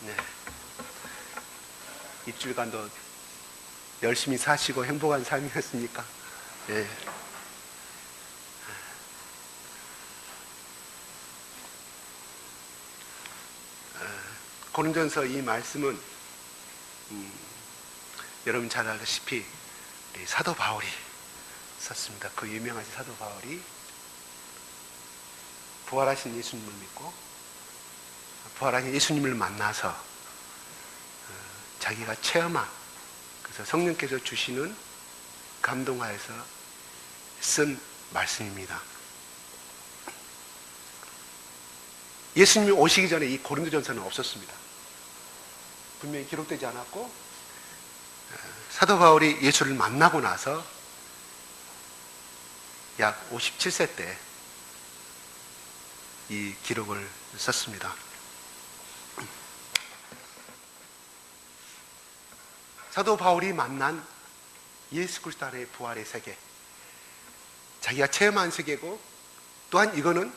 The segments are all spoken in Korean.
네. 입주일간도 열심히 사시고 행복한 삶이었습니까? 네. 고린도전서 이 말씀은 여러분 잘 알다시피 사도 바울이 썼습니다. 그 유명하신 사도 바울이 부활하신 예수님을 믿고 부활하신 예수님을 만나서 자기가 체험한, 그래서 성령께서 주시는 감동하여서 쓴 말씀입니다. 예수님이 오시기 전에 이 고린도전서는 없었습니다. 분명히 기록되지 않았고, 사도 바울이 예수를 만나고 나서 약 57세 때 이 기록을 썼습니다. 사도 바울이 만난 예수 그리스도 안의 부활의 세계, 자기가 체험한 세계고, 또한 이거는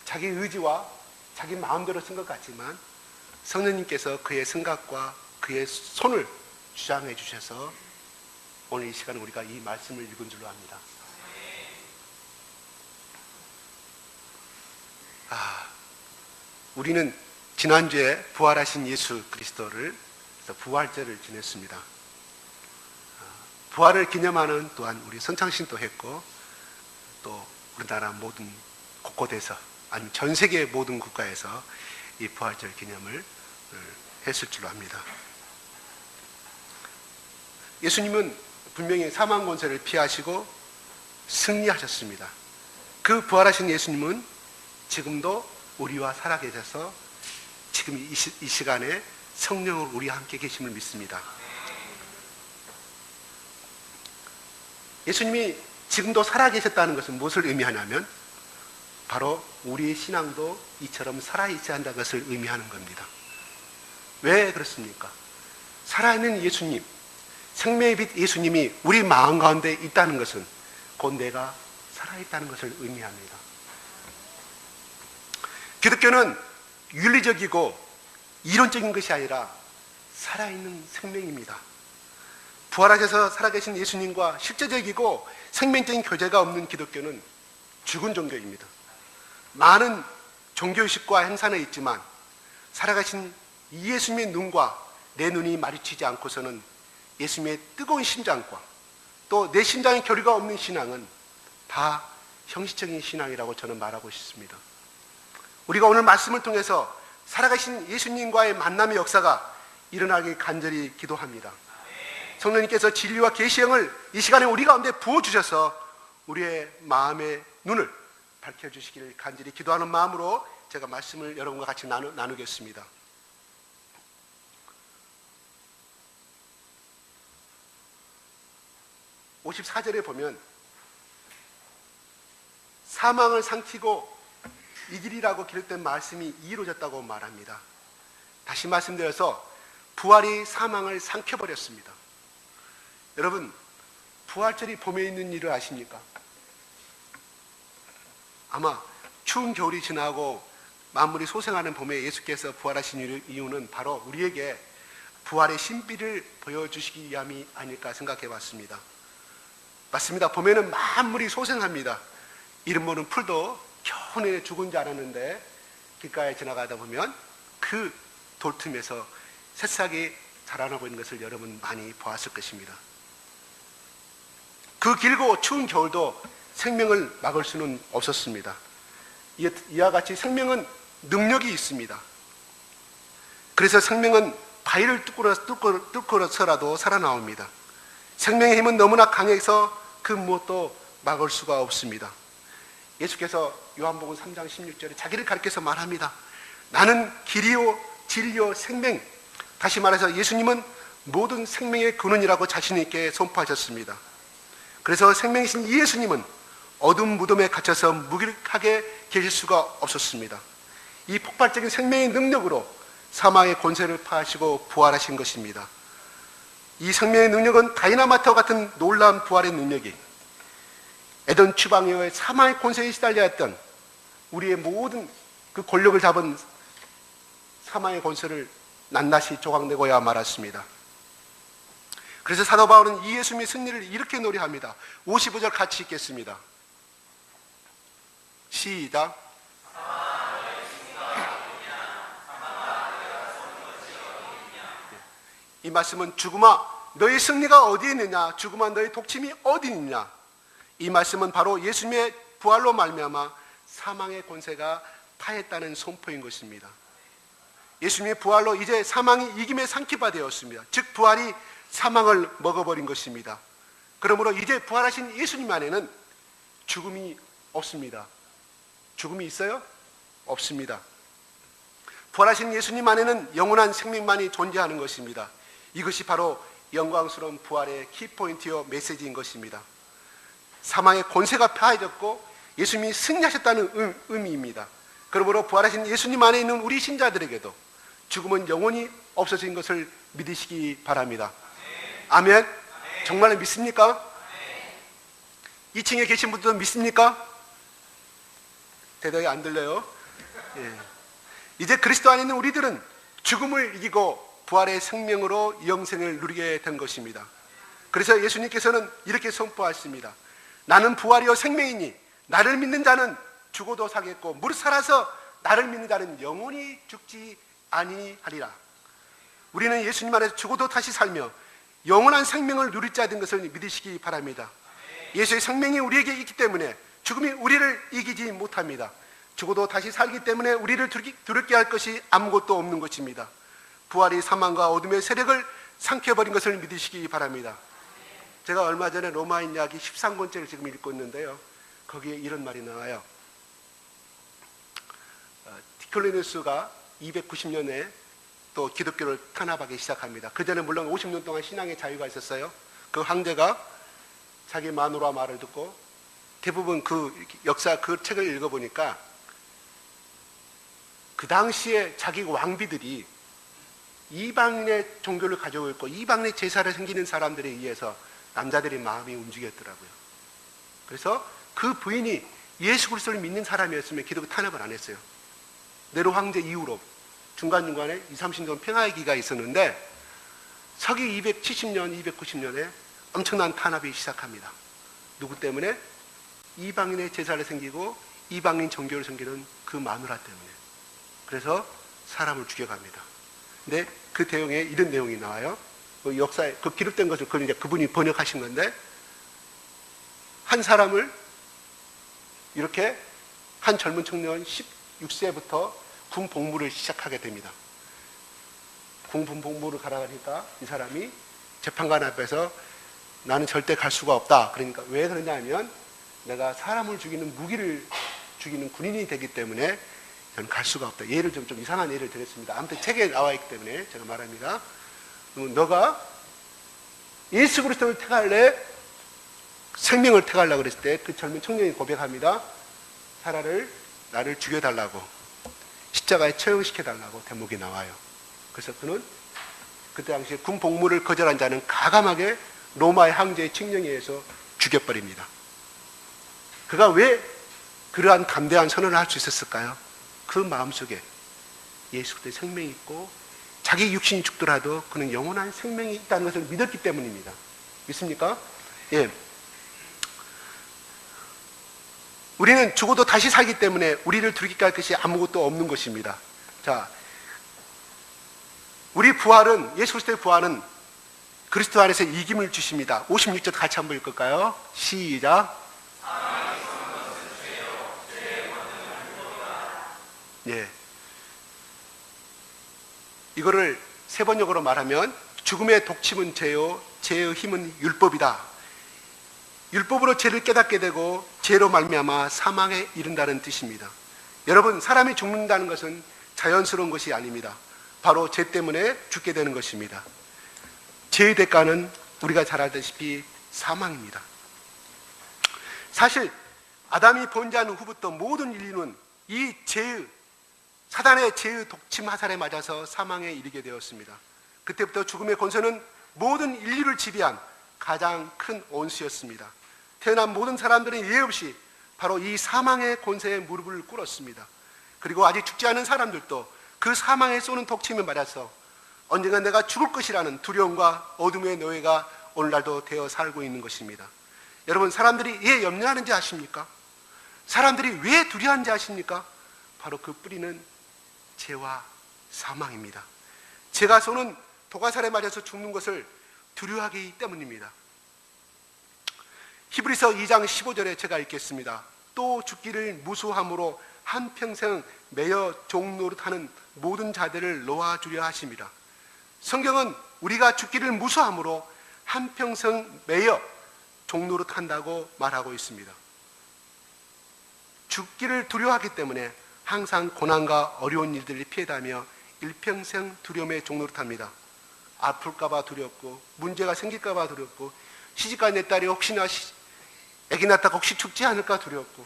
자기 의지와 자기 마음대로 쓴 것 같지만 성령님께서 그의 생각과 그의 손을 주장해 주셔서 오늘 이 시간에 우리가 이 말씀을 읽은 줄로 압니다. 우리는 지난주에 부활하신 예수 그리스도를 부활절을 지냈습니다. 부활을 기념하는 또한 우리 선창신도 했고, 또 우리나라 모든 곳곳에서, 아니면 전 세계 모든 국가에서 이 부활절 기념을 했을 줄로 압니다. 예수님은 분명히 사망 권세를 피하시고 승리하셨습니다. 그 부활하신 예수님은 지금도 우리와 살아계셔서 지금 이 시간에 성령으로 우리와 함께 계심을 믿습니다. 예수님이 지금도 살아계셨다는 것은 무엇을 의미하냐면 바로 우리의 신앙도 이처럼 살아있어야 한다는 것을 의미하는 겁니다. 왜 그렇습니까? 살아있는 예수님, 생명의 빛 예수님이 우리 마음 가운데 있다는 것은 곧 내가 살아있다는 것을 의미합니다. 기독교는 윤리적이고 이론적인 것이 아니라 살아있는 생명입니다. 부활하셔서 살아계신 예수님과 실제적이고 생명적인 교제가 없는 기독교는 죽은 종교입니다. 많은 종교의식과 행사는 있지만 살아가신 이 예수님의 눈과 내 눈이 마주치지 않고서는 예수님의 뜨거운 심장과 또 내 심장의 교류가 없는 신앙은 다 형식적인 신앙이라고 저는 말하고 싶습니다. 우리가 오늘 말씀을 통해서 살아가신 예수님과의 만남의 역사가 일어나길 간절히 기도합니다. 성령님께서 진리와 계시형을 이 시간에 우리 가운데 부어주셔서 우리의 마음의 눈을 밝혀주시기를 간절히 기도하는 마음으로 제가 말씀을 여러분과 같이 나누겠습니다. (54절에) 보면 사망을 삼키고 이기리라고 기록된 말씀이 이루어졌다고 말합니다. 다시 말씀드려서 부활이 사망을 삼켜버렸습니다. 여러분, 부활절이 봄에 있는 일을 아십니까? 아마 추운 겨울이 지나고 만물이 소생하는 봄에 예수께서 부활하신 이유는 바로 우리에게 부활의 신비를 보여주시기 위함이 아닐까 생각해 봤습니다. 맞습니다. 봄에는 만물이 소생합니다. 이름 모르는 풀도 겨우내 죽은 줄 알았는데 길가에 지나가다 보면 그 돌틈에서 새싹이 자라나 보이는 것을 여러분 많이 보았을 것입니다. 그 길고 추운 겨울도 생명을 막을 수는 없었습니다. 이와 같이 생명은 능력이 있습니다. 그래서 생명은 바위를 뚫고서라도 살아나옵니다. 생명의 힘은 너무나 강해서 그 무엇도 막을 수가 없습니다. 예수께서 요한복음 3장 16절에 자기를 가리켜서 말합니다. 나는 길이요 진리요 생명. 다시 말해서 예수님은 모든 생명의 근원이라고 자신 있게 선포하셨습니다. 그래서 생명이신 이 예수님은 어둠 무덤에 갇혀서 무기력하게 계실 수가 없었습니다. 이 폭발적인 생명의 능력으로 사망의 권세를 파하시고 부활하신 것입니다. 이 생명의 능력은 다이나마트와 같은 놀라운 부활의 능력이 에덴 추방의 사망의 권세에 시달려 했던 우리의 모든 그 권력을 잡은 사망의 권세를 낱낱이 조각내고야 말았습니다. 그래서 사도 바울은 이 예수님의 승리를 이렇게 노래합니다. 55절 같이 읽겠습니다. 시작. 이 말씀은 죽음아 너의 승리가 어디에 있느냐, 죽음아 너의 독침이 어디 있느냐, 이 말씀은 바로 예수님의 부활로 말미암아 사망의 권세가 파했다는 선포인 것입니다. 예수님의 부활로 이제 사망이 이김의 상키바 되었습니다. 즉 부활이 사망을 먹어버린 것입니다. 그러므로 이제 부활하신 예수님 안에는 죽음이 없습니다. 죽음이 있어요? 없습니다. 부활하신 예수님 안에는 영원한 생명만이 존재하는 것입니다. 이것이 바로 영광스러운 부활의 키포인트요 메시지인 것입니다. 사망의 권세가 파해졌고 예수님이 승리하셨다는 의미입니다. 그러므로 부활하신 예수님 안에 있는 우리 신자들에게도 죽음은 영원히 없어진 것을 믿으시기 바랍니다. 아멘. 정말 믿습니까? 2층에 계신 분들도 믿습니까? 대답이 안 들려요. 예. 이제 그리스도 안에 있는 우리들은 죽음을 이기고 부활의 생명으로 영생을 누리게 된 것입니다. 그래서 예수님께서는 이렇게 선포하십니다. 나는 부활이요 생명이니 나를 믿는 자는 죽어도 살겠고 무릇 살아서 나를 믿는 자는 영원히 죽지 아니하리라. 우리는 예수님 안에서 죽어도 다시 살며 영원한 생명을 누릴 자된 것을 믿으시기 바랍니다. 예수의 생명이 우리에게 있기 때문에 죽음이 우리를 이기지 못합니다. 죽어도 다시 살기 때문에 우리를 두렵게 할 것이 아무것도 없는 것입니다. 부활이 사망과 어둠의 세력을 삼켜버린 것을 믿으시기 바랍니다. 제가 얼마 전에 로마인 이야기 13권째를 지금 읽고 있는데요. 거기에 이런 말이 나와요. 디클리누스가 290년에 또 기독교를 탄압하기 시작합니다. 그 전에 물론 50년 동안 신앙의 자유가 있었어요. 그 황제가 자기 마누라 말을 듣고 대부분 그 역사 그 책을 읽어보니까 그 당시에 자기 왕비들이 이방인의 종교를 가지고 있고 이방인의 제사를 섬기는 사람들에 의해서 남자들의 마음이 움직였더라고요. 그래서 그 부인이 예수 그리스도를 믿는 사람이었으면 기독교 탄압을 안 했어요. 네로 황제 이후로 중간중간에 20, 30년 평화의 기가 있었는데 서기 270년, 290년에 엄청난 탄압이 시작합니다. 누구 때문에? 이방인의 제사를 섬기고 이방인 종교를 섬기는 그 마누라 때문에. 그래서 사람을 죽여갑니다. 근데 그 대용에 이런 내용이 나와요. 그 역사에 그 기록된 것을 이제 그분이 번역하신 건데 한 사람을 이렇게 한 젊은 청년 16세부터 군 복무를 시작하게 됩니다. 군 복무를 가라 하니까 이 사람이 재판관 앞에서 나는 절대 갈 수가 없다. 그러니까 왜 그러냐 하면 내가 사람을 죽이는 무기를 죽이는 군인이 되기 때문에 저는 갈 수가 없다. 예를 좀 이상한 예를 드렸습니다. 아무튼 책에 나와 있기 때문에 제가 말합니다. 너가 예수 그리스도를 택할래? 생명을 택하려고 그랬을 때 그 젊은 청년이 고백합니다. 차라리 나를 죽여달라고 십자가에 처형시켜달라고 대목이 나와요. 그래서 그는 그때 당시에 군 복무를 거절한 자는 가감하게 로마의 황제의 칙령에 의해서 죽여버립니다. 그가 왜 그러한 담대한 선언을 할 수 있었을까요? 그 마음속에 예수 그리스도의 생명이 있고 자기 육신이 죽더라도 그는 영원한 생명이 있다는 것을 믿었기 때문입니다. 믿습니까? 예. 우리는 죽어도 다시 살기 때문에 우리를 두렵게 할 것이 아무것도 없는 것입니다. 자, 우리 부활은, 예수 그리스도의 부활은 그리스도 안에서 이김을 주십니다. 56절 같이 한번 읽을까요? 시작. 예. 이거를 세 번역으로 말하면 죽음의 독침은 죄요, 죄의 힘은 율법이다. 율법으로 죄를 깨닫게 되고 죄로 말미암아 사망에 이른다는 뜻입니다. 여러분, 사람이 죽는다는 것은 자연스러운 것이 아닙니다. 바로 죄 때문에 죽게 되는 것입니다. 죄의 대가는 우리가 잘 알다시피 사망입니다. 사실 아담이 범죄한 후부터 모든 인류는 이 죄의 사단의 죄의 독침 화살에 맞아서 사망에 이르게 되었습니다. 그때부터 죽음의 권세는 모든 인류를 지배한 가장 큰 원수였습니다. 태어난 모든 사람들은 예외 없이 바로 이 사망의 권세에 무릎을 꿇었습니다. 그리고 아직 죽지 않은 사람들도 그 사망에 쏘는 독침에 맞아서 언젠가 내가 죽을 것이라는 두려움과 어둠의 노예가 오늘날도 되어 살고 있는 것입니다. 여러분, 사람들이 왜 염려하는지 아십니까? 사람들이 왜 두려워하는지 아십니까? 바로 그 뿌리는 죄와 사망입니다. 죄가 쏘는 도가살에 맞아서 죽는 것을 두려워하기 때문입니다. 히브리서 2장 15절에 제가 읽겠습니다. 또 죽기를 무수함으로 한평생 매여 종노릇하는 모든 자들을 놓아주려 하심이라. 성경은 우리가 죽기를 무수함으로 한평생 매여 종노릇한다고 말하고 있습니다. 죽기를 두려워하기 때문에 항상 고난과 어려운 일들을 피해다며 일평생 두려움에 종노릇합니다. 아플까봐 두렵고, 문제가 생길까봐 두렵고, 시집간 내 딸이 혹시나 아기 낳다가 혹시 죽지 않을까 두렵고,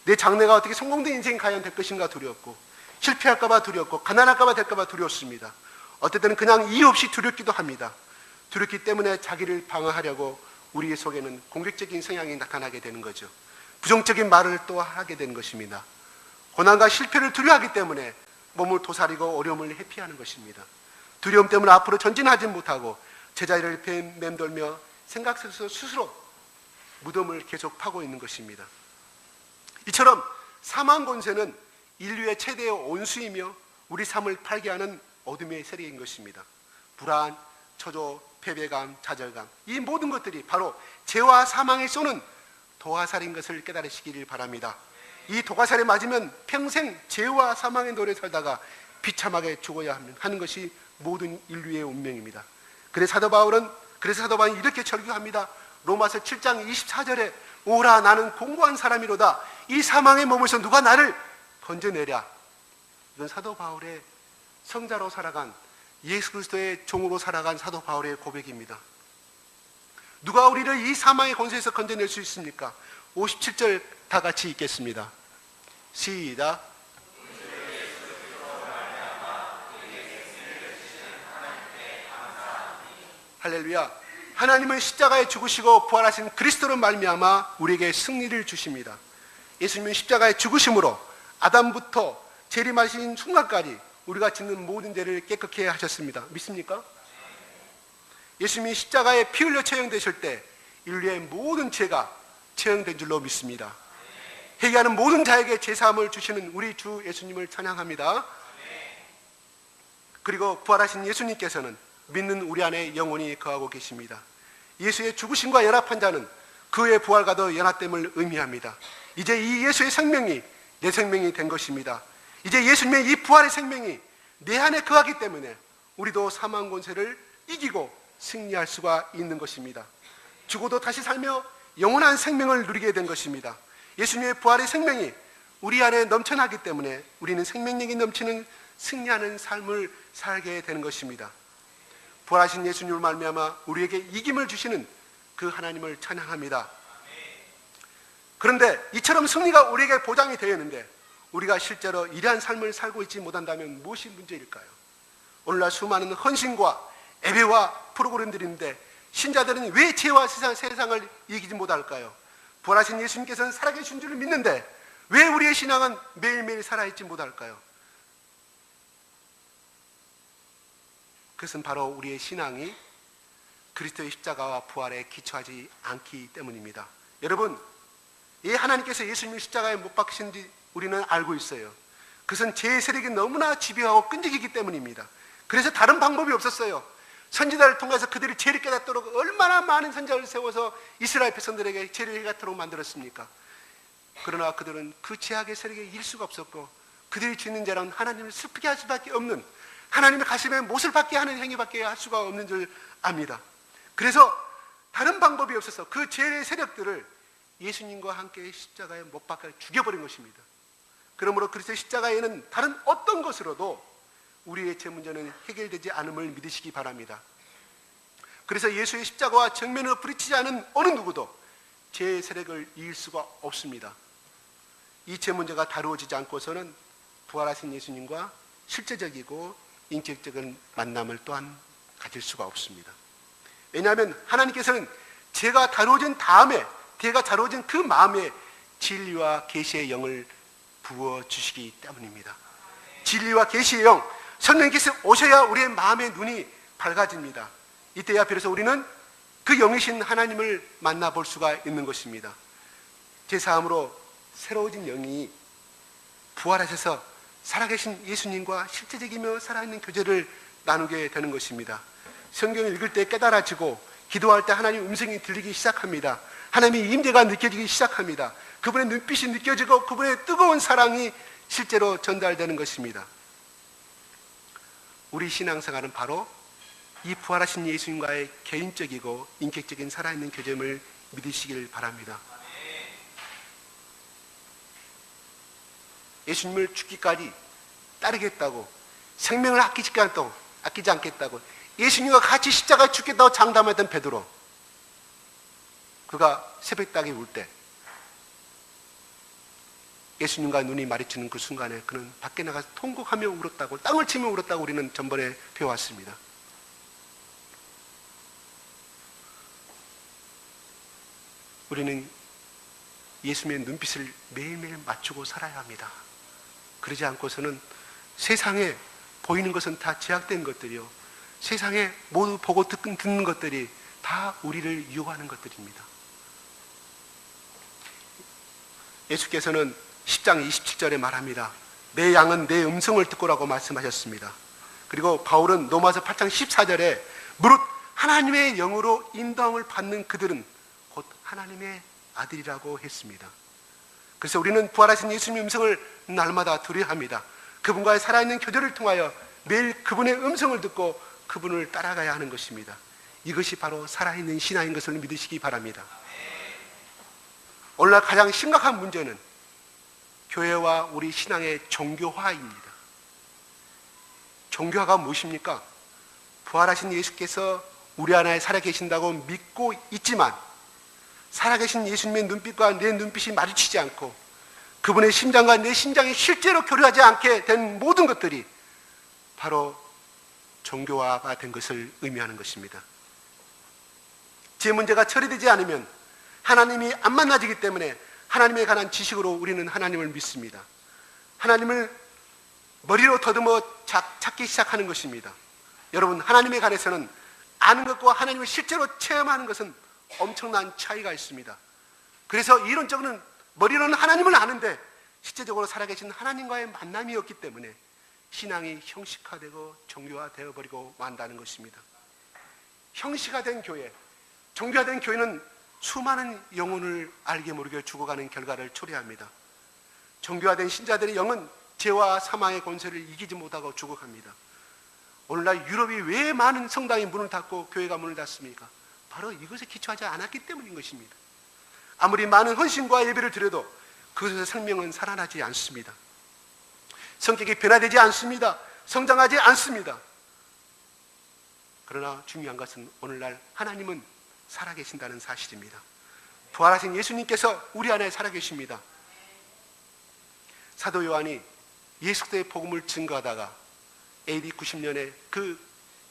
내 장래가 어떻게 성공된 인생이 과연 될 것인가 두렵고, 실패할까봐 두렵고, 가난할까봐 될까봐 두렵습니다. 어떨 때는 그냥 이유 없이 두렵기도 합니다. 두렵기 때문에 자기를 방어하려고 우리 속에는 공격적인 성향이 나타나게 되는 거죠. 부정적인 말을 또 하게 되는 것입니다. 고난과 실패를 두려워하기 때문에 몸을 도사리고 어려움을 회피하는 것입니다. 두려움 때문에 앞으로 전진하지 못하고 제자리를 맴돌며 생각 속에서 스스로 무덤을 계속 파고 있는 것입니다. 이처럼 사망 권세는 인류의 최대의 온수이며 우리 삶을 팔게 하는 어둠의 세력인 것입니다. 불안, 초조, 패배감, 좌절감, 이 모든 것들이 바로 죄와 사망에 쏘는 도화살인 것을 깨달으시기를 바랍니다. 이 도화살에 맞으면 평생 죄와 사망의 노래 살다가 비참하게 죽어야 하는 것이 모든 인류의 운명입니다. 그래서 사도 바울은 이렇게 절규합니다. 로마서 7장 24절에 오라 나는 공고한 사람이로다. 이 사망의 몸에서 누가 나를 건져내랴. 이건 사도 바울의 성자로 살아간, 예수 그리스도의 종으로 살아간 사도 바울의 고백입니다. 누가 우리를 이 사망의 권세에서 건져낼 수 있습니까? 57절 다 같이 읽겠습니다. 시작. 할렐루야. 하나님은 십자가에 죽으시고 부활하신 그리스도로 말미암아 우리에게 승리를 주십니다. 예수님은 십자가에 죽으심으로 아담부터 재림하신 순간까지 우리가 짓는 모든 죄를 깨끗게 하셨습니다. 믿습니까? 예수님이 십자가에 피 흘려 처형되실 때 인류의 모든 죄가 처형된 줄로 믿습니다. 회개하는 모든 자에게 제사함을 주시는 우리 주 예수님을 찬양합니다. 그리고 부활하신 예수님께서는 믿는 우리 안에 영원히 거하고 계십니다. 예수의 죽으심과 연합한 자는 그의 부활과도 연합됨을 의미합니다. 이제 이 예수의 생명이 내 생명이 된 것입니다. 이제 예수님의 이 부활의 생명이 내 안에 거하기 때문에 우리도 사망 권세를 이기고 승리할 수가 있는 것입니다. 죽어도 다시 살며 영원한 생명을 누리게 된 것입니다. 예수님의 부활의 생명이 우리 안에 넘쳐나기 때문에 우리는 생명력이 넘치는 승리하는 삶을 살게 되는 것입니다. 부활하신 예수님을 말미암아 우리에게 이김을 주시는 그 하나님을 찬양합니다. 그런데 이처럼 승리가 우리에게 보장이 되어 있는데 우리가 실제로 이러한 삶을 살고 있지 못한다면 무엇이 문제일까요? 오늘날 수많은 헌신과 예배와 프로그램들이 있는데 신자들은 왜 죄와 세상을 이기지 못할까요? 부활하신 예수님께서는 살아계신 줄을 믿는데 왜 우리의 신앙은 매일매일 살아있지 못할까요? 그것은 바로 우리의 신앙이 그리스도의 십자가와 부활에 기초하지 않기 때문입니다. 여러분, 이 하나님께서 예수님을 십자가에 못 박히신지 우리는 알고 있어요. 그것은 죄의 세력이 너무나 집요하고 끈질기기 때문입니다. 그래서 다른 방법이 없었어요. 선지자를 통해서 그들이 죄를 깨닫도록 얼마나 많은 선지자를 세워서 이스라엘 백성들에게 죄를 깨닫도록 만들었습니까? 그러나 그들은 그 죄악의 세력에 이길 수가 없었고 그들이 짓는 죄는 하나님을 슬프게 할 수밖에 없는, 하나님의 가슴에 못을 받게 하는 행위밖에 할 수가 없는 줄 압니다. 그래서 다른 방법이 없어서 그 죄의 세력들을 예수님과 함께 십자가에 못 박혀 죽여버린 것입니다. 그러므로 그리스도의 십자가에는 다른 어떤 것으로도 우리의 죄 문제는 해결되지 않음을 믿으시기 바랍니다. 그래서 예수의 십자가와 정면으로 부딪히지 않은 어느 누구도 죄의 세력을 이길 수가 없습니다. 이 죄 문제가 다루어지지 않고서는 부활하신 예수님과 실제적이고 인격적인 만남을 또한 가질 수가 없습니다. 왜냐하면 하나님께서는 죄가 다루어진 다음에, 죄가 다루어진 그 마음에 진리와 계시의 영을 부어주시기 때문입니다. 진리와 계시의 영, 성령께서 오셔야 우리의 마음의 눈이 밝아집니다. 이때야 비로소 우리는 그 영이신 하나님을 만나볼 수가 있는 것입니다. 제사함으로 새로워진 영이 부활하셔서 살아계신 예수님과 실제적이며 살아있는 교제를 나누게 되는 것입니다. 성경을 읽을 때 깨달아지고 기도할 때 하나님의 음성이 들리기 시작합니다. 하나님의 임재가 느껴지기 시작합니다. 그분의 눈빛이 느껴지고 그분의 뜨거운 사랑이 실제로 전달되는 것입니다. 우리 신앙생활은 바로 이 부활하신 예수님과의 개인적이고 인격적인 살아있는 교제를 믿으시길 바랍니다. 예수님을 죽기까지 따르겠다고, 생명을 아끼지 않겠다고, 예수님과 같이 십자가에 죽겠다고 장담했던 베드로, 그가 새벽닭이 울 때 예수님과 눈이 마주치는 그 순간에 그는 밖에 나가서 통곡하며 울었다고, 땅을 치며 울었다고 우리는 전번에 배워왔습니다. 우리는 예수님의 눈빛을 매일매일 맞추고 살아야 합니다. 그러지 않고서는 세상에 보이는 것은 다 제약된 것들이요, 세상에 모두 보고 듣는 것들이 다 우리를 유혹하는 것들입니다. 예수께서는 10장 27절에 말합니다. 내 양은 내 음성을 듣고라고 말씀하셨습니다. 그리고 바울은 로마서 8장 14절에 무릇 하나님의 영으로 인도함을 받는 그들은 곧 하나님의 아들이라고 했습니다. 그래서 우리는 부활하신 예수님의 음성을 날마다 들어야 합니다. 그분과의 살아있는 교제를 통하여 매일 그분의 음성을 듣고 그분을 따라가야 하는 것입니다. 이것이 바로 살아있는 신앙인 것을 믿으시기 바랍니다. 오늘날 가장 심각한 문제는 교회와 우리 신앙의 종교화입니다. 종교화가 무엇입니까? 부활하신 예수께서 우리 안에 살아계신다고 믿고 있지만 살아계신 예수님의 눈빛과 내 눈빛이 마주치지 않고 그분의 심장과 내 심장이 실제로 교류하지 않게 된 모든 것들이 바로 종교화가 된 것을 의미하는 것입니다. 제 문제가 처리되지 않으면 하나님이 안 만나지기 때문에 하나님에 관한 지식으로 우리는 하나님을 믿습니다. 하나님을 머리로 더듬어 찾기 시작하는 것입니다. 여러분, 하나님에 관해서는 아는 것과 하나님을 실제로 체험하는 것은 엄청난 차이가 있습니다. 그래서 이론적으로는 머리로는 하나님을 아는데 실제적으로 살아계신 하나님과의 만남이 없기 때문에 신앙이 형식화되고 종교화되어 버리고 만다는 것입니다. 형식화된 교회, 종교화된 교회는 수많은 영혼을 알게 모르게 죽어가는 결과를 초래합니다. 종교화된 신자들의 영은 죄와 사망의 권세를 이기지 못하고 죽어갑니다. 오늘날 유럽이 왜 많은 성당이 문을 닫고 교회가 문을 닫습니까? 바로 이것에 기초하지 않았기 때문인 것입니다. 아무리 많은 헌신과 예배를 드려도 그것에서 생명은 살아나지 않습니다. 성격이 변화되지 않습니다. 성장하지 않습니다. 그러나 중요한 것은 오늘날 하나님은 살아계신다는 사실입니다. 부활하신 예수님께서 우리 안에 살아계십니다. 사도 요한이 예수 그리스도의 복음을 증거하다가 AD 90년에 그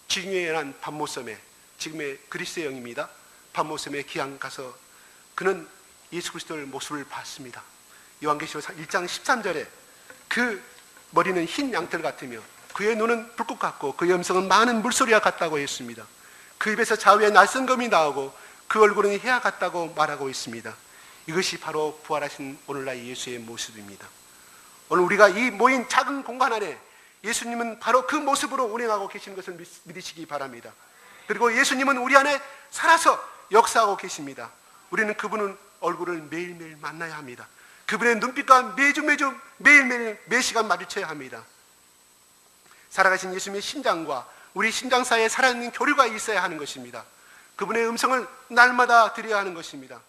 중요한 밤모섬에, 지금의 그리스의 영입니다, 밤모섬에 기양 가서 그는 예수 그리스도의 모습을 봤습니다. 요한계시록 1장 13절에 그 머리는 흰 양털 같으며 그의 눈은 불꽃 같고 그의 음성은 많은 물소리와 같다고 했습니다. 그 입에서 좌우에 날선검이 나오고 그 얼굴은 해와 같다고 말하고 있습니다. 이것이 바로 부활하신 오늘날 예수의 모습입니다. 오늘 우리가 이 모인 작은 공간 안에 예수님은 바로 그 모습으로 운행하고 계시는 것을 믿으시기 바랍니다. 그리고 예수님은 우리 안에 살아서 역사하고 계십니다. 우리는 그분의 얼굴을 매일매일 만나야 합니다. 그분의 눈빛과 매일매일 매시간 마주쳐야 합니다. 살아가신 예수님의 심장과 우리 심장 사이에 살아있는 교류가 있어야 하는 것입니다. 그분의 음성을 날마다 드려야 하는 것입니다.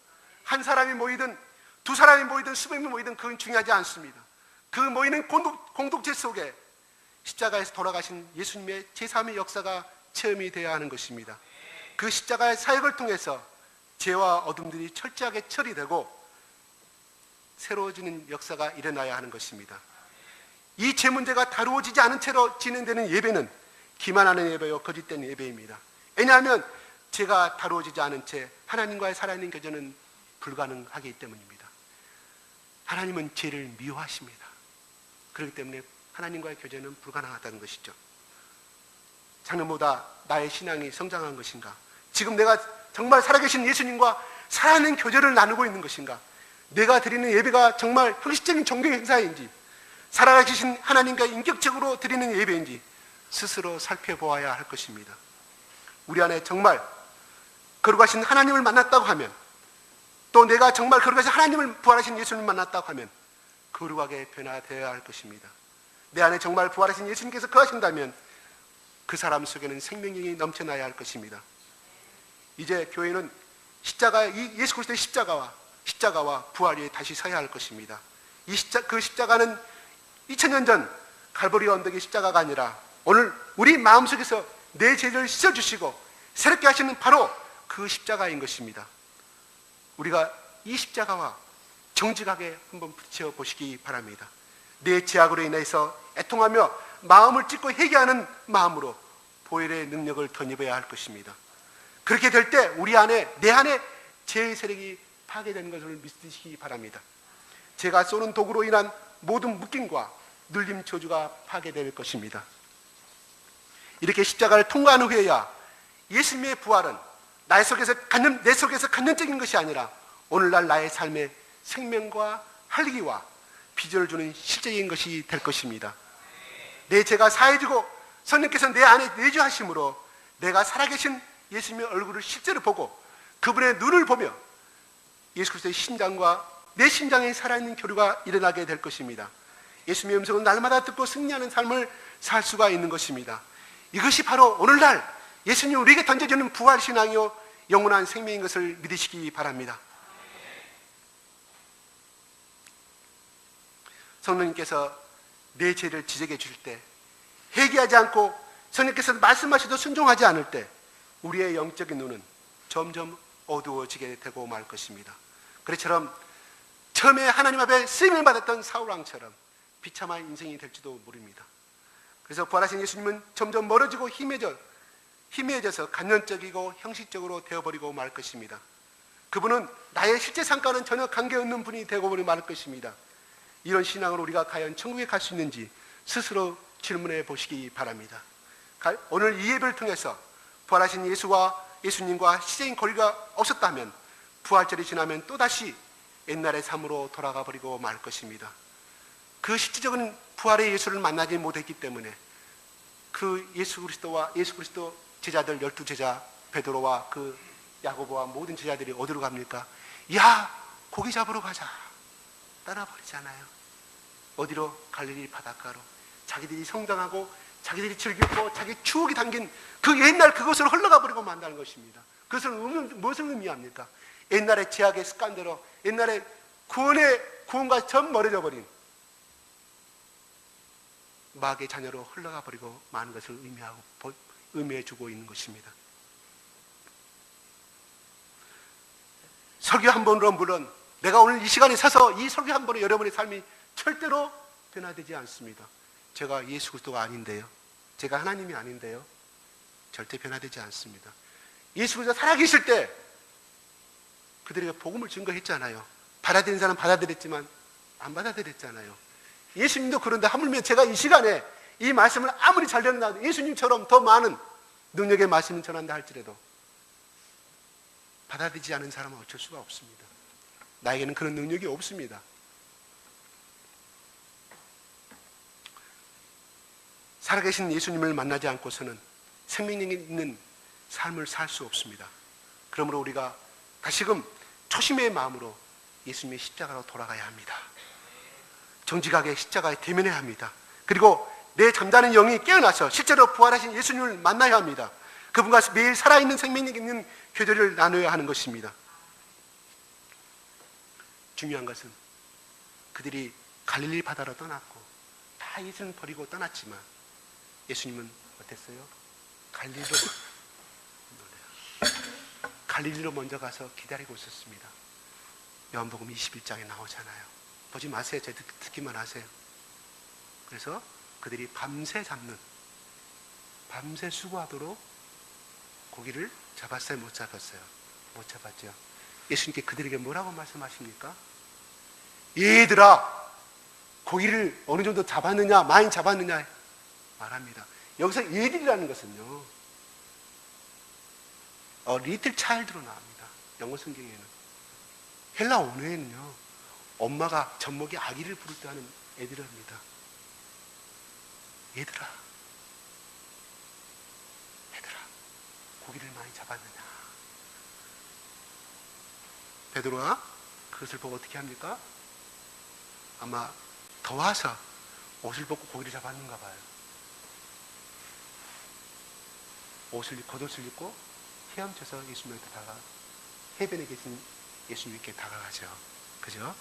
한 사람이 모이든 두 사람이 모이든 수백 명이 모이든 그건 중요하지 않습니다. 그 모이는 공동체 속에 십자가에서 돌아가신 예수님의 제3의 역사가 체험이 되어야 하는 것입니다. 그 십자가의 사역을 통해서 죄와 어둠들이 철저하게 처리되고 새로워지는 역사가 일어나야 하는 것입니다. 이 죄 문제가 다루어지지 않은 채로 진행되는 예배는 기만하는 예배요 거짓된 예배입니다. 왜냐하면 죄가 다루어지지 않은 채 하나님과의 살아있는 교제는 불가능하기 때문입니다. 하나님은 죄를 미워하십니다. 그렇기 때문에 하나님과의 교제는 불가능하다는 것이죠. 작년보다 나의 신앙이 성장한 것인가? 지금 내가 정말 살아계신 예수님과 살아있는 교제를 나누고 있는 것인가? 내가 드리는 예배가 정말 형식적인 종교 행사인지, 살아계신 하나님과 인격적으로 드리는 예배인지 스스로 살펴보아야 할 것입니다. 우리 안에 정말 거룩하신 하나님을 만났다고 하면, 또 내가 정말 거룩하신 하나님을 부활하신 예수님을 만났다고 하면 거룩하게 변화되어야 할 것입니다. 내 안에 정말 부활하신 예수님께서 거하신다면 그 사람 속에는 생명력이 넘쳐나야 할 것입니다. 이제 교회는 예수 그리스도의 십자가와 부활이 다시 서야 할 것입니다. 그 십자가는 2000년 전 갈보리 언덕의 십자가가 아니라 오늘 우리 마음속에서 내 죄를 씻어주시고 새롭게 하시는 바로 그 십자가인 것입니다. 우리가 이 십자가와 정직하게 한번 부딪혀 보시기 바랍니다. 내 죄악으로 인해서 애통하며 마음을 찢고 회개하는 마음으로 보혈의 능력을 덧입어야 할 것입니다. 그렇게 될 때 내 안에 죄의 세력이 파괴되는 것을 믿으시기 바랍니다. 제가 쏘는 독으로 인한 모든 묶임과 눌림 저주가 파괴될 것입니다. 이렇게 십자가를 통과한 후에야 예수님의 부활은 내 속에서 간접적인 것이 아니라 오늘날 나의 삶에 생명과 활기와 비전을 주는 실제적인 것이 될 것입니다. 내 죄가 사해지고 성령께서 내 안에 내주하심으로 내가 살아계신 예수님의 얼굴을 실제로 보고 그분의 눈을 보며 예수 그리스도의 심장과 내 심장에 살아있는 교류가 일어나게 될 것입니다. 예수님의 음성을 날마다 듣고 승리하는 삶을 살 수가 있는 것입니다. 이것이 바로 오늘날 예수님이 우리에게 던져주는 부활신앙이요 영원한 생명인 것을 믿으시기 바랍니다. 성령님께서 내 죄를 지적해 주실 때, 회개하지 않고 성령께서 말씀하셔도 순종하지 않을 때 우리의 영적인 눈은 점점 어두워지게 되고 말 것입니다. 그처럼 처음에 하나님 앞에 쓰임을 받았던 사울왕처럼 비참한 인생이 될지도 모릅니다. 그래서 부활하신 예수님은 점점 멀어지고 희미해져서 간접적이고 형식적으로 되어버리고 말 것입니다. 그분은 나의 실제 상과는 전혀 관계없는 분이 되어버리고 말 것입니다. 이런 신앙으로 우리가 과연 천국에 갈 수 있는지 스스로 질문해 보시기 바랍니다. 오늘 이 예배를 통해서 부활하신 예수님과 시적인 거리가 없었다면 부활절이 지나면 또다시 옛날의 삶으로 돌아가 버리고 말 것입니다. 그 실질적인 부활의 예수를 만나지 못했기 때문에 그 예수 그리스도 제자들 12제자 베드로와 그 야고보와 모든 제자들이 어디로 갑니까? 야, 고기 잡으러 가자. 따라버리잖아요. 어디로? 갈릴리 바닷가로. 자기들이 성장하고 자기들이 즐기고 자기 추억이 담긴 그 옛날 그것을 흘러가 버리고 만다는 것입니다. 그것은 무엇을 의미합니까? 옛날의 제약의 습관대로 옛날에 구원과 전 멀어져 버린 마귀의 자녀로 흘러가 버리고 마는 것을 의미해 주고 있는 것입니다. 설교 한 번으로 물론 내가 오늘 이 시간에 서서 이 설교 한 번으로 여러분의 삶이 절대로 변화되지 않습니다. 제가 예수 그리스도가 아닌데요, 제가 하나님이 아닌데요, 절대 변화되지 않습니다. 예수 그리스도 살아계실 때 그들에게 복음을 증거했잖아요. 받아들인 사람 받아들였지만 안 받아들였잖아요. 예수님도 그런데 하물며 제가 이 시간에 이 말씀을 아무리 잘 전한다, 예수님처럼 더 많은 능력의 말씀을 전한다 할지라도 받아들이지 않은 사람은 어쩔 수가 없습니다. 나에게는 그런 능력이 없습니다. 살아계신 예수님을 만나지 않고서는 생명력이 있는 삶을 살 수 없습니다. 그러므로 우리가 다시금 초심의 마음으로 예수님의 십자가로 돌아가야 합니다. 정직하게 십자가에 대면해야 합니다. 그리고 내 잠자는 영이 깨어나서 실제로 부활하신 예수님을 만나야 합니다. 그분과 매일 살아있는 생명력 있는 교제를 나눠야 하는 것입니다. 중요한 것은 그들이 갈릴리 바다로 떠났고 다 예수님을 버리고 떠났지만 예수님은 어땠어요? 갈릴리로 먼저 가서 기다리고 있었습니다. 요한복음 21장에 나오잖아요. 보지 마세요. 제 듣기만 하세요. 그래서 그들이 밤새 수고하도록 고기를 잡았어요? 못 잡았어요? 못 잡았죠. 예수님께 그들에게 뭐라고 말씀하십니까? 얘들아, 고기를 어느 정도 잡았느냐, 많이 잡았느냐 말합니다. 여기서 얘들이라는 것은요, 리틀 차일드로 나옵니다. 영어 성경에는. 헬라 언어에는요, 엄마가 젖먹이 아기를 부를 때 하는 애들을 합니다. 얘들아, 고기를 많이 잡았느냐. 베드로가 그것을 보고 어떻게 합니까? 아마 더워서 옷을 벗고 고기를 잡았는가 봐요. 겉옷을 입고 헤엄쳐서 예수님한테 해변에 계신 예수님께 다가가죠. 그죠?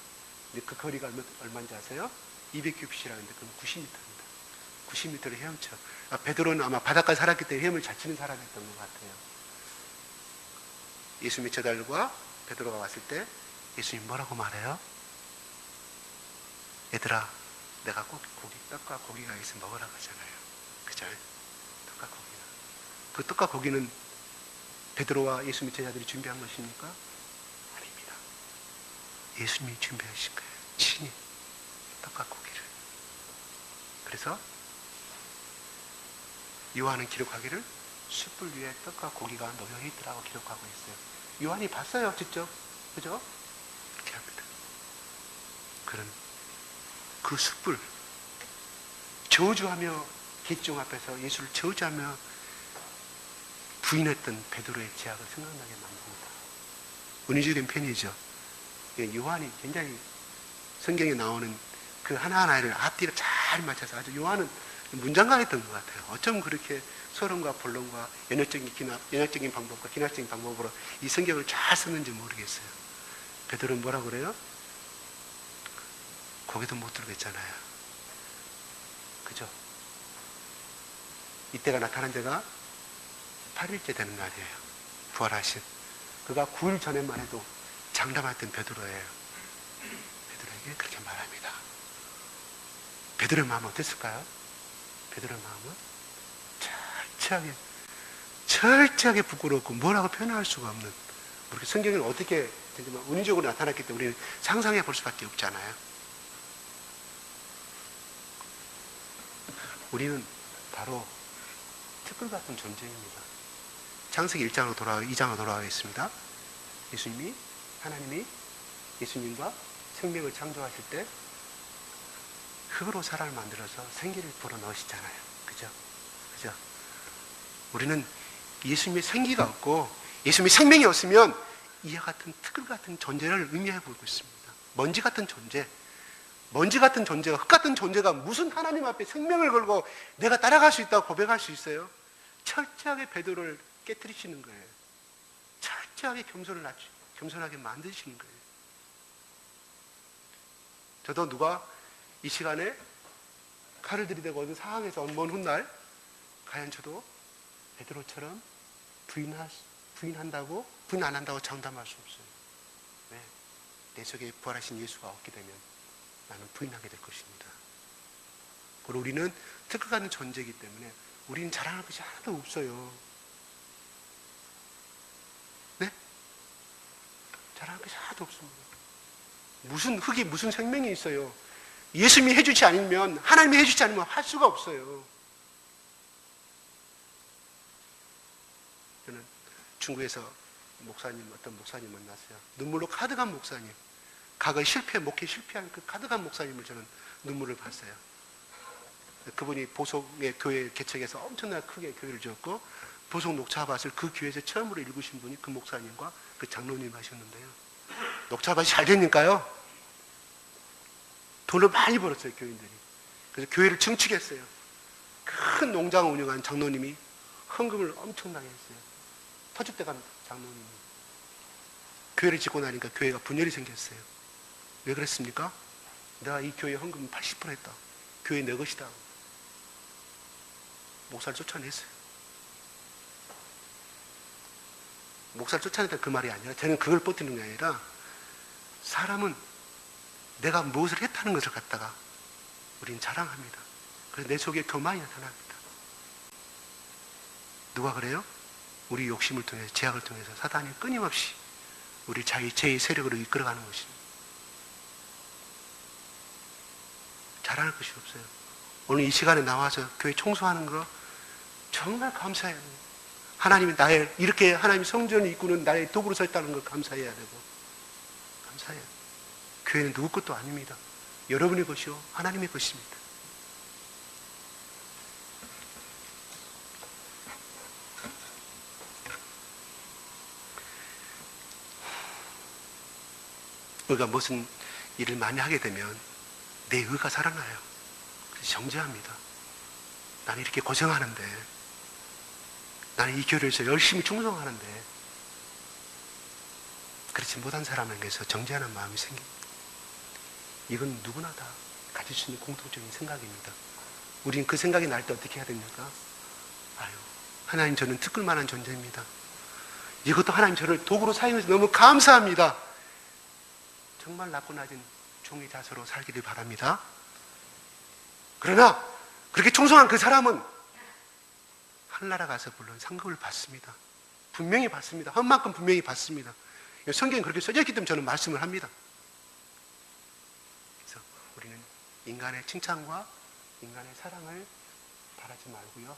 근데 그 거리가 얼마인지 아세요? 200큐빗이라는데 그건 90m입니다. 90m를 헤엄쳐. 베드로는 아마 바닷가에 살았기 때문에 헤엄을 잘 치는 사람이었던 것 같아요. 예수님의 제자들과 베드로가 왔을 때 예수님 뭐라고 말해요? 얘들아, 내가 꼭 떡과 고기가 있으면 먹으라고 하잖아요. 그죠? 떡과 고기가. 그 떡과 고기는 베드로와 예수님의 제자들이 준비한 것입니까? 아닙니다. 예수님이 준비하신 거예요. 친히 떡과 고기를. 그래서 요한은 기록하기를 숯불 위에 떡과 고기가 놓여 있더라고 기록하고 있어요. 요한이 봤어요, 직접. 그죠? 그렇게 합니다. 그런 그 숯불, 저주하며 객종 앞에서 예수를 저주하며 부인했던 베드로의 죄악을 생각나게 만듭니다. 은유적인 편이죠. 요한이 굉장히 성경에 나오는 그 하나하나를 앞뒤를 잘 맞춰서 아주 요한은 문장가였던 것 같아요. 어쩜 그렇게 서론과 본론과 연역적인 방법과 기나적인 방법으로 이 성경을 잘 썼는지 모르겠어요. 베드로는 뭐라고 그래요? 고개도 못 들겠잖아요. 그죠? 이때가 나타난 지가 8일째 되는 날이에요. 부활하신. 그가 9일 전에만 해도 장담했던 베드로예요. 베드로에게 그렇게 말합니다. 베드로의 마음은 어땠을까요? 베드로의 마음은 철저하게 부끄럽고 뭐라고 표현할 수가 없는, 우리 성경은 어떻게 되지만 은유적으로 나타났기 때문에 우리는 상상해 볼 수밖에 없잖아요. 우리는 바로 특글 같은 존재입니다. 창세기 2장으로 돌아가겠습니다. 하나님이 예수님과 생명을 창조하실 때 흙으로 사람을 만들어서 생기를 불어넣으시잖아요. 그죠? 우리는 예수님의 생기가 없고 예수님의 생명이 없으면 이와 같은 특글 같은 존재를 의미해 보고 있습니다. 먼지 같은 존재가, 흙 같은 존재가 무슨 하나님 앞에 생명을 걸고 내가 따라갈 수 있다고 고백할 수 있어요? 철저하게 베드로를 깨뜨리시는 거예요. 철저하게 겸손하게 만드시는 거예요. 저도 누가 이 시간에 칼을 들이대고 어느 상황에서 먼 훗날 과연 저도 베드로처럼 부인 안 한다고 장담할 수 없어요. 왜? 내 속에 부활하신 예수가 없게 되면 나는 부인하게 될 것입니다. 그리고 우리는 특급 같은 존재이기 때문에 우리는 자랑할 것이 하나도 없어요. 네? 자랑할 것이 하나도 없습니다. 무슨 흙이 무슨 생명이 있어요. 예수님이 해주지 않으면, 하나님이 해주지 않으면 할 수가 없어요. 저는 중국에서 어떤 목사님 만났어요. 눈물로 가득한 목사님. 과거에 목회 실패한 그 가득한 목사님을 저는 눈물을 봤어요. 그분이 보석의 교회 개척해서 엄청나게 크게 교회를 지었고, 보석 녹차밭을 그 교회에서 처음으로 일구신 분이 그 목사님과 그 장로님 하셨는데요. 녹차밭이 잘 되니까요, 돈을 많이 벌었어요, 교인들이. 그래서 교회를 증축했어요. 큰 농장을 운영한 장로님이 헌금을 엄청나게 했어요. 터줏대감 장로님이. 교회를 짓고 나니까 교회가 분열이 생겼어요. 왜 그랬습니까? 내가 이 교회 헌금 80% 했다. 교회 내 것이다. 목사를 쫓아냈어요. 목사를 쫓아냈다 그 말이 아니라, 저는 그걸 버티는 게 아니라, 사람은 내가 무엇을 했다는 것을 갖다가 우리는 자랑합니다. 그래서 내 속에 교만이 나타납니다. 누가 그래요? 우리 욕심을 통해서, 제약을 통해서 사단이 끊임없이 우리 제 세력으로 이끌어가는 것입니다. 자랑할 것이 없어요. 오늘 이 시간에 나와서 교회 청소하는 거 정말 감사해야 돼요. 하나님이 나의, 이렇게 하나님 성전을 이끄는 나의 도구로 서 있다는 걸 감사해야 되고, 감사해요. 교회는 누구 것도 아닙니다. 여러분의 것이요 하나님의 것입니다. 우리가 무슨 일을 많이 하게 되면 내 의가 살아나요. 그래서 정죄합니다. 나는 이렇게 고생하는데, 나는 이 교회에서 열심히 충성하는데 그렇지 못한 사람에게서 정죄하는 마음이 생깁니다. 이건 누구나 다 가질 수 있는 공통적인 생각입니다. 우린 그 생각이 날 때 어떻게 해야 됩니까? 아유, 하나님, 저는 특끌 만한 존재입니다. 이것도 하나님 저를 도구로 사용해서 너무 감사합니다. 정말 낮고 낮은 종의 자세로 살기를 바랍니다. 그러나 그렇게 충성한 그 사람은 하늘나라 가서 물론 상급을 받습니다. 분명히 받습니다. 한 만큼 분명히 받습니다. 성경에 그렇게 써져 있기 때문에 저는 말씀을 합니다. 그래서 우리는 인간의 칭찬과 인간의 사랑을 바라지 말고요,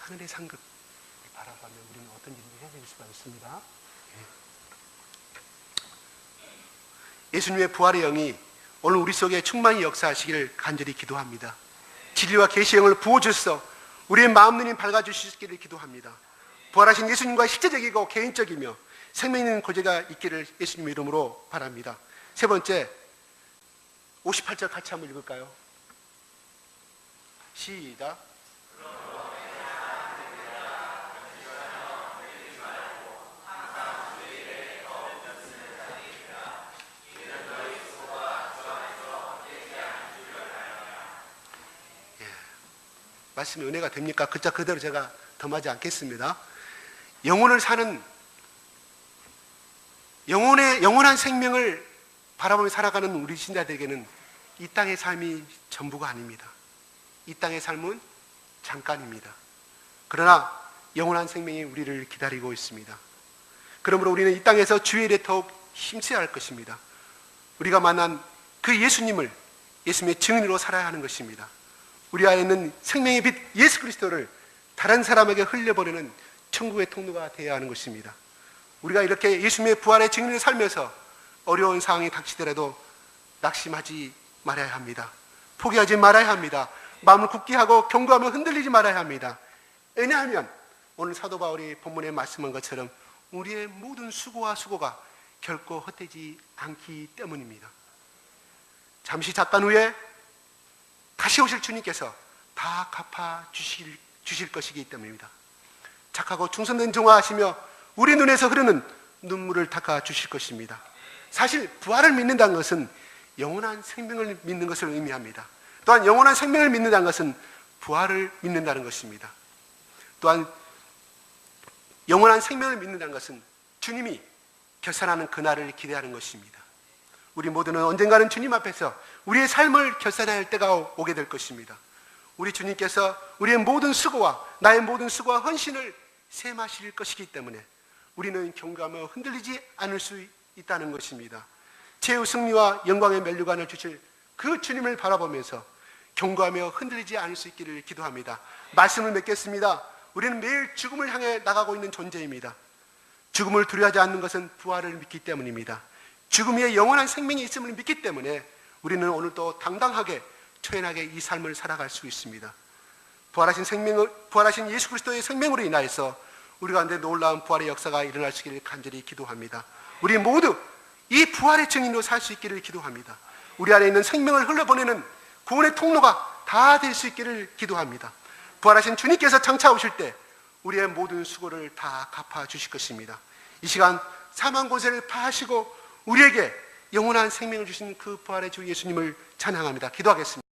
하늘의 상급을 바라보면 우리는 어떤 일을 해야 될 수가 있습니다. 예수님의 부활의 영이 오늘 우리 속에 충만히 역사하시기를 간절히 기도합니다. 진리와 계시의 영을 부어주셔서 우리의 마음 눈이 밝아주시기를 기도합니다. 부활하신 예수님과 실제적이고 개인적이며 생명 있는 고제가 있기를 예수님의 이름으로 바랍니다. 세 번째, 58절 같이 한번 읽을까요? 시작. 말씀이 은혜가 됩니까? 글자 그대로 제가 덤하지 않겠습니다. 영혼을 사는, 영원한 생명을 바라보며 살아가는 우리 신자들에게는 이 땅의 삶이 전부가 아닙니다. 이 땅의 삶은 잠깐입니다. 그러나 영원한 생명이 우리를 기다리고 있습니다. 그러므로 우리는 이 땅에서 주의 일에 더욱 힘써야 할 것입니다. 우리가 만난 그 예수님을 예수님의 증인으로 살아야 하는 것입니다. 우리 안에 있는 생명의 빛 예수 그리스도를 다른 사람에게 흘려보내는 천국의 통로가 되어야 하는 것입니다. 우리가 이렇게 예수님의 부활의 증인으로 살면서 어려운 상황이 닥치더라도 낙심하지 말아야 합니다. 포기하지 말아야 합니다. 마음을 굳게 하고 견고하며 흔들리지 말아야 합니다. 왜냐하면 오늘 사도 바울이 본문에 말씀한 것처럼 우리의 모든 수고가 결코 헛되지 않기 때문입니다. 잠시 잠깐 후에 다시 오실 주님께서 다 갚아 주실 것이기 때문입니다. 착하고 충성된 종아 하시며 우리 눈에서 흐르는 눈물을 닦아 주실 것입니다. 사실 부활을 믿는다는 것은 영원한 생명을 믿는 것을 의미합니다. 또한 영원한 생명을 믿는다는 것은 부활을 믿는다는 것입니다. 또한 영원한 생명을 믿는다는 것은 주님이 결산하는 그날을 기대하는 것입니다. 우리 모두는 언젠가는 주님 앞에서 우리의 삶을 결산해야 할 때가 오게 될 것입니다. 우리 주님께서 우리의 모든 수고와 나의 모든 수고와 헌신을 셈하실 것이기 때문에 우리는 경고하며 흔들리지 않을 수 있다는 것입니다. 최후 승리와 영광의 면류관을 주실 그 주님을 바라보면서 경고하며 흔들리지 않을 수 있기를 기도합니다. 말씀을 맺겠습니다. 우리는 매일 죽음을 향해 나가고 있는 존재입니다. 죽음을 두려워하지 않는 것은 부활을 믿기 때문입니다. 죽음 위에 영원한 생명이 있음을 믿기 때문에 우리는 오늘도 당당하게 초연하게 이 삶을 살아갈 수 있습니다. 부활하신 예수 그리스도의 생명으로 인하여서 우리 가운데 놀라운 부활의 역사가 일어날 수 있기를 간절히 기도합니다. 우리 모두 이 부활의 증인으로 살 수 있기를 기도합니다. 우리 안에 있는 생명을 흘러보내는 구원의 통로가 다 될 수 있기를 기도합니다. 부활하신 주님께서 장차 오실 때 우리의 모든 수고를 다 갚아 주실 것입니다. 이 시간 사망 권세를 파하시고 우리에게 영원한 생명을 주신 그 부활의 주 예수님을 찬양합니다. 기도하겠습니다.